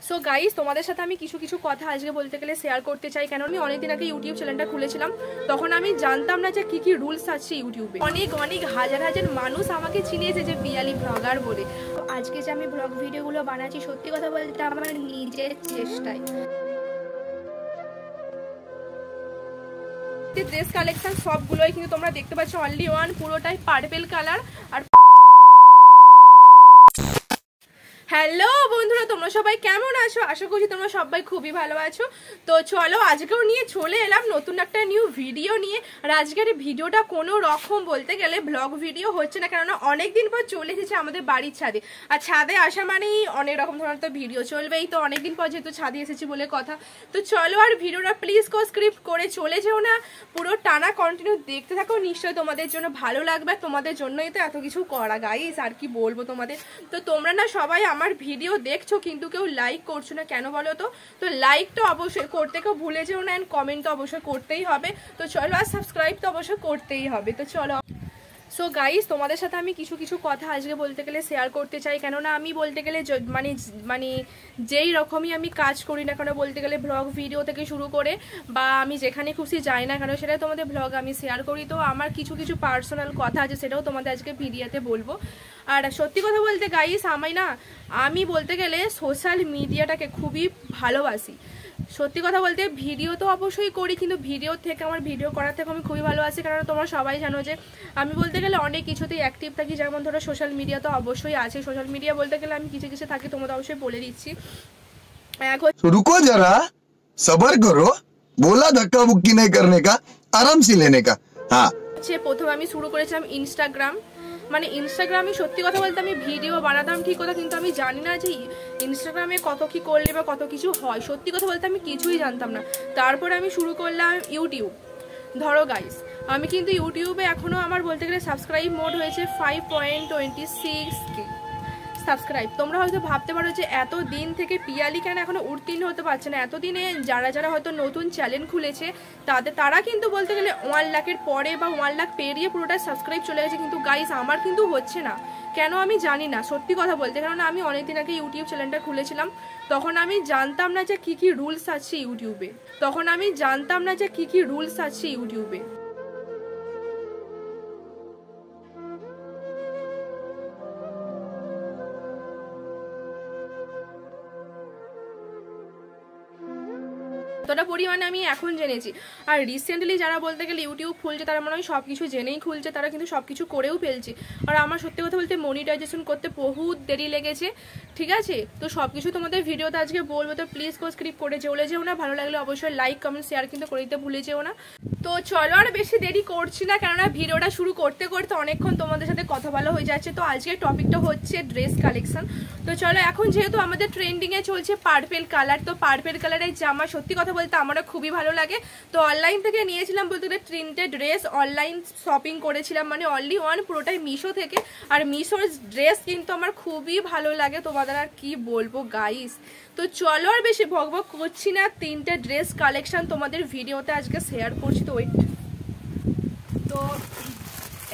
So guys, তোমাদের সাথে আমি কিছু কিছু কথা আজকে বলতে গেলে শেয়ার করতে চাই। কেন আমি অনেকদিন আগে ইউটিউব চ্যানেলটা খুলেছিলাম, তখন আমি জানতাম না যে কি কি রুলস আছে ইউটিউবে। অনেক অনেক হাজার হাজার মানুষ আমাকে চিনিয়েছে যে পিয়ালি ব্লগার বলে। আজকে যে আমি ব্লগ ভিডিওগুলো বানাচ্ছি, সত্যি কথা বলতে আমার নিজের চেষ্টায়। ড্রেস কালেকশন সবগুলোই কিন্তু তোমরা দেখতে পাচ্ছ অনলি ওয়ান, পুরোটাই পার্পেল কালার। আর হ্যালো বন্ধুরা, তোমরা সবাই কেমন আছো? আশা করছি তোমরা সবাই খুবই ভালো আছো। তো চলো, আজকেও নিয়ে চলে এলাম নতুন একটা নিউ ভিডিও নিয়ে। আর আজকের ভিডিওটা কোনো রকম বলতে গেলে ব্লগ ভিডিও হচ্ছে না, কেননা অনেকদিন পর চলে এসেছে আমাদের বাড়ির ছাদে। আর ছাদে আসা মানেই অনেক রকম ধরনের তো ভিডিও চলবেই। তো অনেকদিন পর যেহেতু ছাদে এসেছি বলে কথা। তো চলো, আর ভিডিওটা প্লিজ স্ক্রিপ্ট করে চলে যেও না, পুরো টানা কন্টিনিউ দেখতে থাকো। নিশ্চয়ই তোমাদের জন্য ভালো লাগবে। তোমাদের জন্যই তো এত কিছু করা গাইস, আর কি বলবো তোমাদের। তো তোমরা না সবাই আমার ভিডিও দেখছো, কিন্তু কেউ লাইক করছো না, কেন বলো তো? তো লাইক তো অবশ্যই করতে কেউ ভুলে যেও না, এন্ড কমেন্ট তো অবশ্যই করতেই হবে। তো চলো, আর সাবস্ক্রাইব তো অবশ্যই করতেই হবে। তো চলো, সো গাইস, তোমাদের সাথে আমি কিছু কিছু কথা আজকে বলতে গেলে শেয়ার করতে চাই। কেননা আমি বলতে গেলে মানে যেই রকমই আমি কাজ করি না কেন, বলতে গেলে ব্লগ ভিডিও থেকে শুরু করে বা আমি যেখানে খুশি যাই না কেন, সেটাই তোমাদের ব্লগ আমি শেয়ার করি। তো আমার কিছু কিছু পার্সোনাল কথা আছে, সেটাও তোমাদের আজকে ভিডিওতে বলবো। আর সত্যি কথা বলতে গাইস, আমি বলতে গেলে সোশ্যাল মিডিয়াটাকে খুবই ভালোবাসি। সত্যি কথা বলতে ভিডিও তো অবশ্যই করি, কিন্তু ভিডিও করার থেকে আমি খুবই ভালোবাসি। কারণ তোমরা সবাই জানো যে আমি বলতে গেলে অনেক কিছুতেই অ্যাক্টিভ থাকি। যেমন ধরো সোশ্যাল মিডিয়া তো অবশ্যই আছে। সোশ্যাল মিডিয়া বলতে গেলে আমি কিছু কিছু থাকি, তোমাদের অবশ্যই বলে দিচ্ছি। रुको जरा, सबर करो, बोला धक्का मुक्की नहीं करने का, आराम से लेने का। हाँ, প্রথমে আমি শুরু করেছিলাম ইনস্টাগ্রামে। সত্যি কথা বলতে আমি ভিডিও বানাতাম ঠিক কথা, কিন্তু আমি জানি না যে ইনস্টাগ্রামে কত কি করলে বা কত কিছু হয়। সত্যি কথা বলতে আমি কিছুই জানতাম না। তারপরে আমি শুরু করলাম ইউটিউব। ধরো গাইস, আমি কিন্তু ইউটিউবে এখনো আমার বলতে গেলে সাবস্ক্রাইব মোড হয়েছে 5.26K সাবস্ক্রাইব। তোমরা হয়তো ভাবতে পারো যে এত দিন থেকে পিয়ালি কেন এখনো উত্তীর্ণ হতে পারছে না। এতদিনে যারা যারা হয়তো নতুন চ্যানেল খুলেছে তারা কিন্তু বলতে গেলে 1 লাখের পরে বা 1 লাখ পেরিয়ে পুরোটা সাবস্ক্রাইব চলে গেছে। কিন্তু গাইস, আমার কিন্তু হচ্ছে না, কেন আমি জানি না সত্যি কথা বলতে। কারণ আমি অনেকদিন আগে ইউটিউব চ্যানেলটা খুলেছিলাম, তখন আমি জানতাম না যে কি কি রুলস আছে ইউটিউবে। কতটা পরিমাণে আমি এখন জেনেছি। আর রিসেন্টলি যারা বলতে গেলে ইউটিউব খুলছে, তারা মনে হয় সবকিছু জেনেই খুলছে, তারা কিন্তু সবকিছু করেও ফেলছে। আর আমার সত্যি কথা বলতে মনিটাইজেশন করতে বহুত দেরি লেগেছে, ঠিক আছে? তো সবকিছু তোমাদের ভিডিওতে আজকে বলবো। তো প্লিজ স্ক্রিপ্ট করে চলে যেও না। ভালো লাগলে অবশ্যই লাইক কমেন্ট শেয়ার কিন্তু করে দিতে ভুলে যেও না। তো চলো, আর বেশি দেরি করছি না, কেননা ভিডিওটা শুরু করতে করতে অনেকক্ষণ তোমাদের সাথে কথা বলা হয়ে যাচ্ছে। তো আজকের টপিকটা হচ্ছে ড্রেস কালেকশন। তো চলো, এখন যেহেতু আমাদের ট্রেন্ডিংয়ে চলছে পার্পেল কালার, তো পার্পেল কালারের জামা সত্যি কথা বলতে আমারও খুবই ভালো লাগে। তো অনলাইন থেকে নিয়েছিলাম বলতে গেলে 3টে ড্রেস অনলাইন শপিং করেছিলাম, মানে অনলি ওয়ান, পুরোটাই মিশো থেকে। আর মিশোর ড্রেস কিন্তু আমার খুবই ভালো লাগে, তোমাদের আর কি বলবো গাইস। তো চলো, আর বেশি ভগভগ করছি না, 3টে ড্রেস কালেকশন তোমাদের ভিডিওতে আজকে শেয়ার করছি। তো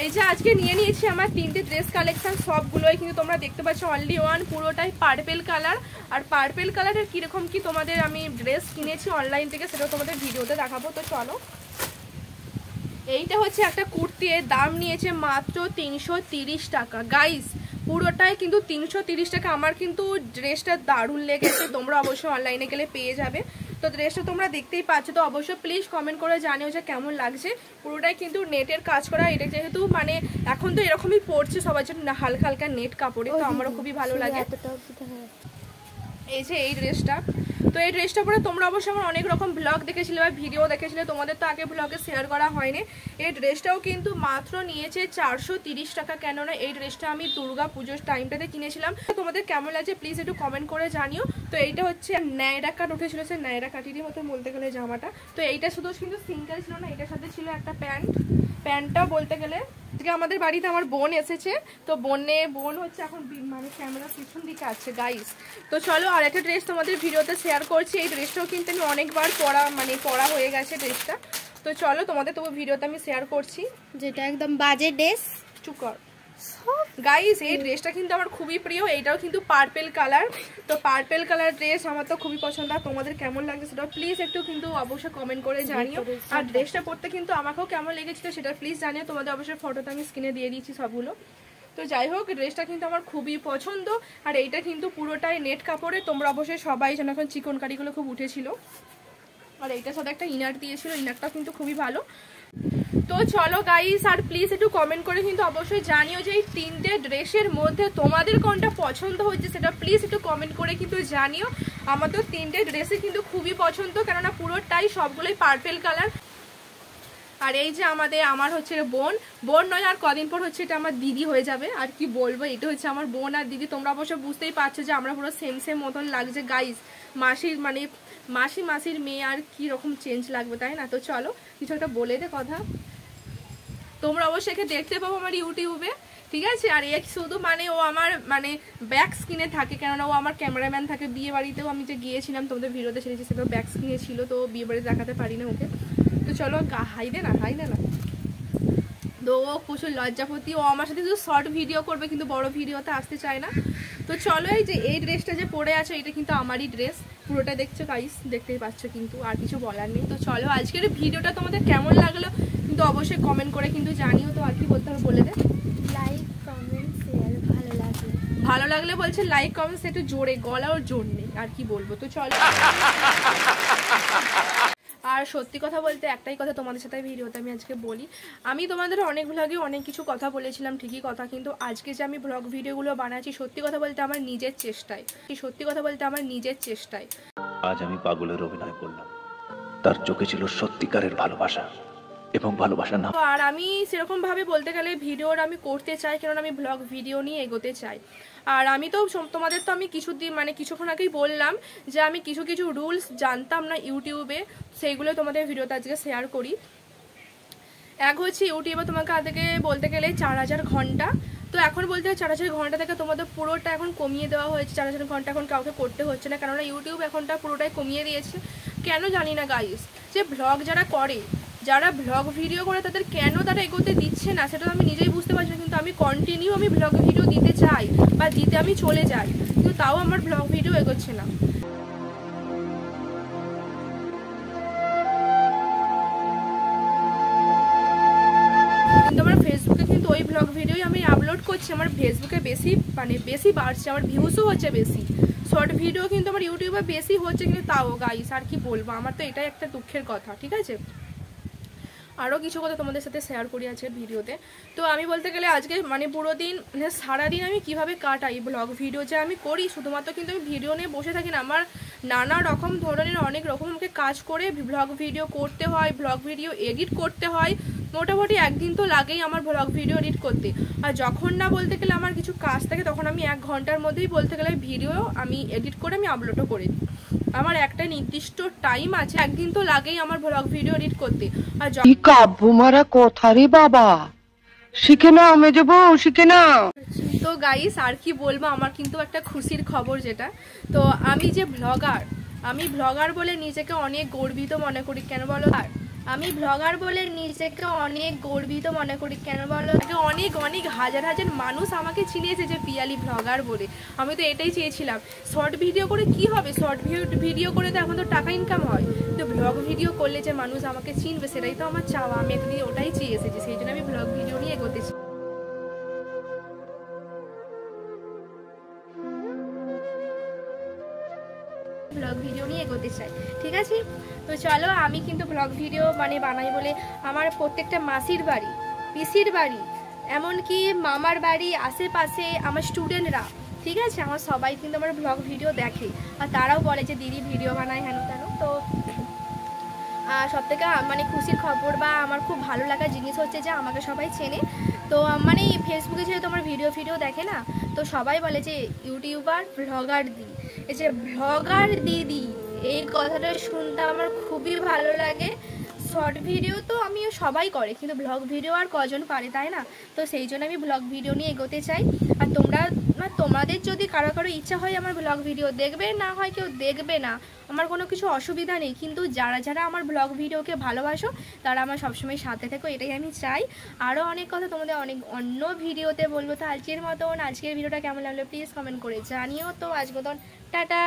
এই যে আজকে নিয়ে নিয়েছি আমার 3টে ড্রেস কালেকশন, সবগুলোই কিন্তু তোমরা দেখতে পাচ্ছ অনলি ওয়ান, পুরোটাই পার্পেল কালার। আর পার্পেল কালারের কিরকম কি তোমাদের আমি ড্রেস কিনেছি অনলাইন থেকে, সেটাও তোমাদের ভিডিওতে দেখাবো। তো চলো, এইটা হচ্ছে একটা কুর্তি, এর দাম নিয়েছে মাত্র 330 টাকা গাইস। পুরোটাই কিন্তু 330 টাকা। আমার কিন্তু ড্রেসটা দারুণ লেগেছে, তোমরা অবশ্যই অনলাইনে গেলে পেয়ে যাবে। তো ড্রেসটা তোমরা দেখতেই পাচ্ছ। তো অবশ্যই প্লিজ কমেন্ট করে জানিও যে কেমন লাগছে। পুরোটাই কিন্তু নেটের কাজ করা। এটা যেহেতু মানে এখন তো এরকমই পড়ছে সবার জন্য, হালকা হালকা নেট কাপড়ে, তো আমারও খুবই ভালো লাগে। এই যে এই ড্রেসটা, তো এই ড্রেসটা পরে তোমরা অবশ্যই আমার অনেক রকম ব্লগ দেখেছিলে বা ভিডিও দেখেছিলে, তোমাদের তো আগে ব্লগে শেয়ার করা হয়নি। এই ড্রেসটাও কিন্তু মাত্র নিয়েছে 430 টাকা। কেননা এই ড্রেসটা আমি দুর্গা পুজোর টাইমটাতে কিনেছিলাম। তোমাদের কেমন লাগছে প্লিজ একটু কমেন্ট করে জানিও। তো এইটা হচ্ছে নায়রা কাট উঠেছিল, সে নায়রা কাটিরই মতো বলতে গেলে জামাটা। তো এইটা শুধু কিন্তু সিঙ্গেল ছিল না, এটার সাথে ছিল একটা প্যান্টটা বলতে গেলে আজকে আমাদের বাড়িতে আমার বোন এসেছে। তো বোন হচ্ছে এখন মানে ক্যামেরার পিছন দিকে আছে গাইস। তো চলো, আর একটা ড্রেস তোমাদের ভিডিওতে শেয়ার করছি। এই ড্রেসটাও কিন্তু আমি অনেকবার পরা হয়ে গেছে ড্রেসটা। তো চলো, তোমাদের তবু ভিডিওতে আমি শেয়ার করছি, যেটা একদম বাজে ড্রেস। চুপ কর। গাইস এই ড্রেসটা কিন্তু আমার খুবই প্রিয়, এইটাও কিন্তু পার্পেল কালার। তো পার্পেল কালার ড্রেস আমার তো খুবই পছন্দ। আর তোমাদের কেমন লাগছে সেটা প্লিজ একটু কিন্তু অবশ্যই কমেন্ট করে জানিও। আর ড্রেসটা পরতে কিন্তু আমাকেও কেমন লেগেছিল সেটা প্লিজ জানিও। তোমাদের অবশ্যই ফটোটা আমি স্ক্রিনে দিয়ে দিয়েছি সবগুলো। তো যাই হোক ড্রেসটা কিন্তু আমার খুবই পছন্দ। আর এইটা কিন্তু পুরোটাই নেট কাপড়ে, তোমরা অবশ্যই সবাই যেন এখন চিকনকারিগুলো খুব উঠেছিল। আর এইটার সাথে একটা ইনার দিয়েছিল, ইনারটা কিন্তু খুবই ভালো। তো চলো গাইস, আর প্লিজ একটু কমেন্ট করে কিন্তু অবশ্যই জানিও যে এই তিনটে ড্রেসের মধ্যে তোমাদের কোনটা পছন্দ হচ্ছে সেটা প্লিজ একটু কমেন্ট করে কিন্তু জানিও। আমার তো তিনটে ড্রেসই কিন্তু খুবই পছন্দ, কেননা পুরোটাই সবগুলোই পার্পেল কালার। আর এই যে আমার হচ্ছে বোন নয়, আর কদিন পর হচ্ছে এটা আমার দিদি হয়ে যাবে। আর কি বলবো, এটা হচ্ছে আমার বোন আর দিদি। তোমরা অবশ্য বুঝতেই পারছো যে আমরা পুরো সেম মতন লাগছে গাইস। মাসির মেয়ে, আর কি রকম চেঞ্জ লাগবে তাই না? তো চলো কিছু একটা বলে দে কথা। তোমরা অবশ্যই একে দেখতে পাবো আমার ইউটিউবে, ঠিক আছে? আর এক শুধু ও আমার ব্যাক স্ক্রিনে থাকে, কেননা ও আমার ক্যামেরাম্যান থাকে। বিয়ে বাড়িতেও আমি যে গিয়েছিলাম তোমাদের ভিডিওতে ছেড়েছি, সেটা ব্যাক স্ক্রিনে ছিল, তো বিয়ে বাড়ি দেখাতে পারি না ওকে। তো চলো হাই দে না তো ও প্রচুর লজ্জাপতি। ও আমার সাথে শুধু শর্ট ভিডিও করবে, কিন্তু বড় ভিডিওতে আসতে চায় না। তো চলো এই ড্রেসটা যে পরে আছে এটা কিন্তু আমারই ড্রেস, পুরোটা দেখছো গাইস, দেখতেই পাচ্ছ কিন্তু, আর কিছু বলার নেই। তো চলো আজকের ভিডিওটা তোমাদের কেমন লাগলো কিন্তু অবশ্যই কমেন্ট করে কিন্তু জানিও। তো আর কি বলতে হবে বলে দে। লাইক কমেন্ট শেয়ার, ভালো লাগলে বলছে লাইক কমেন্টস, একটু জোরে, গলা ওর জোর নেই, আর কি বলবো। তো চলো আর সত্যি কথা বলতে একটাই কথা তোমাদের সাথে ভিডিওতে আমি আজকে বলি, আমি তোমাদের অনেক ভ্লগে অনেক কিছু কথা বলেছিলাম, ঠিকই কথা, কিন্তু আজকে যে আমি ব্লগ ভিডিওগুলো বানাচ্ছি সত্যি কথা বলতে আমার নিজের চেষ্টায়। আজ আমি পাগলের অভিনয় করলাম, তার চোখে ছিল সত্যিকারের ভালোবাসা এবং ভালোবাসা না। আর আমি সেরকম ভাবে বলতে গেলে ভিডিওর আমি করতে চাই, কারণ আমি ব্লগ ভিডিও নিয়ে এগোতে চাই। আর আমি তো তোমাদের তো আমি কিছুক্ষণ আগেই বললাম যে আমি কিছু রুলস জানতাম না ইউটিউবে, সেইগুলো তোমাদের ভিডিওতে আজকে শেয়ার করি। এক হচ্ছে ইউটিউবে তোমাকে আজকে বলতে গেলে 4000 ঘন্টা। তো এখন বলতে 4000 ঘন্টা থেকে তোমাদের পুরোটা এখন কমিয়ে দেওয়া হয়েছে। 4000 ঘন্টা এখন কাউকে করতে হচ্ছে না, কেননা ইউটিউব এখনটা পুরোটাই কমিয়ে দিয়েছে। কেন জানি না গাইস, যে ব্লগ যারা ব্লগ ভিডিও করে তাদের কেন তারা এগোতে দিচ্ছে না সেটা আমি নিজেই বুঝতে পারছি না। কিন্তু আমি কন্টিনিউ ব্লগ ভিডিও দিতে চাই বা দিতে আমি চলে যাই, কিন্তু তাও আমার ব্লগ ভিডিও এগোচ্ছে না। কিন্তু আমার ফেসবুকে কিন্তু ওই ব্লগ ভিডিওই আমি আপলোড করছি, আমার ফেসবুকে বেশি বাড়ছে, আমার ভিউজও হচ্ছে বেশি। শর্ট ভিডিও কিন্তু আমার ইউটিউবে বেশি হচ্ছে, কিন্তু তাও গাইস আর কি বলবো, আমার তো এটাই একটা দুঃখের কথা, ঠিক আছে? আরও কিছু কথা তোমাদের সাথে শেয়ার করি আছে ভিডিওতে। তো আমি বলতে গেলে আজকে পুরো দিন সারাদিন আমি কিভাবে কাটাই, ব্লগ ভিডিও যে আমি করি, শুধুমাত্র কিন্তু আমি ভিডিও নিয়ে বসে থাকি না, আমার নানা রকম ধরনের অনেক রকম আমাকে কাজ করে ব্লগ ভিডিও করতে হয়, ব্লগ ভিডিও এডিট করতে হয়। মোটামুটি একদিন তো লাগেই আমার ব্লগ ভিডিও এডিট করতে। আর যখন না বলতে গেলে আমার কিছু কাজ থাকে, তখন আমি 1 ঘন্টার মধ্যেই বলতে গেলে ভিডিও আমি এডিট করে আমি আপলোডও করে দিই। আমার একটা নির্দিষ্ট টাইম আছে, একদিন তো লাগেই আমার ব্লগ ভিডিও এডিট করতে। আর কাব্যমারা কথা রে বাবা, শিখে নাও মেজে বউ, শিখে নাও। তো গাইস আর কি বলবো, আমার কিন্তু একটা খুশির খবর যেটা, তো আমি যে ব্লগার বলে নিজেকে অনেক গর্বিত মনে করি। কেন বলো? আমি ব্লগার বলে নিজেকে অনেক গর্বিত মনে করি। কেন বলো? অনেক হাজার মানুষ আমাকে চিনিয়েছে যে পিয়ালি ব্লগার বলে। আমি তো এটাই চেয়েছিলাম। শর্ট ভিডিও করে কি হবে? শর্ট ভিডিও করে তো এখন তো টাকা ইনকাম হয়, তো ব্লগ ভিডিও করলে যে মানুষ আমাকে চিনবে সেটাই তো আমার চাওয়া। আমি এতদিন ওটাই চেয়ে এসেছি, সেই জন্য আমি ব্লগ ভিডিও নিয়ে এগোতেছি। ব্লগ ভিডিও নিয়ে এগোতে চাই, ঠিক আছে? তো চলো আমি কিন্তু ব্লগ ভিডিও বানাই বলে আমার প্রত্যেকটা মাসির বাড়ি, পিসির বাড়ি, এমনকি মামার বাড়ি, আশেপাশে আমার স্টুডেন্টরা, ঠিক আছে, আমার সবাই কিন্তু আমার ব্লগ ভিডিও দেখে। আর তারাও বলে যে দিদি ভিডিও বানায় হেন তেন। তো সবথেকে খুশির খবর বা আমার খুব ভালো লাগার জিনিস হচ্ছে যে আমাকে সবাই চেনে। তো ফেসবুকে যেহেতু আমার ভিডিও দেখে না, তো সবাই বলে যে ইউটিউবার ব্লগার দিদি। এই যে ব্লগার দিদি, এই কথাটা শুনতে আমার খুবই ভালো লাগে। শর্ট ভিডিও তো আমিও সবাই করে, কিন্তু ব্লগ ভিডিও আর কজন পারে, তাই না? তো সেই জন্য আমি ব্লগ ভিডিও নিয়ে এগোতে চাই। আর তোমাদের যদি কারো ইচ্ছা হয় আমার ব্লগ ভিডিও দেখবে, না হয় কেউ দেখবে না, আমার কোনো কিছু অসুবিধা নেই, কিন্তু যারা আমার ব্লগ ভিডিওকে ভালোবাসো তারা আমার সবসময় সাথে থেকো, এটাই আমি চাই। আরও অনেক কথা তোমাদের অন্য ভিডিওতে বলবো। তো আজকের ভিডিওটা কেমন লাগলো প্লিজ কমেন্ট করে জানিও। তো আজকের মতন টাটা।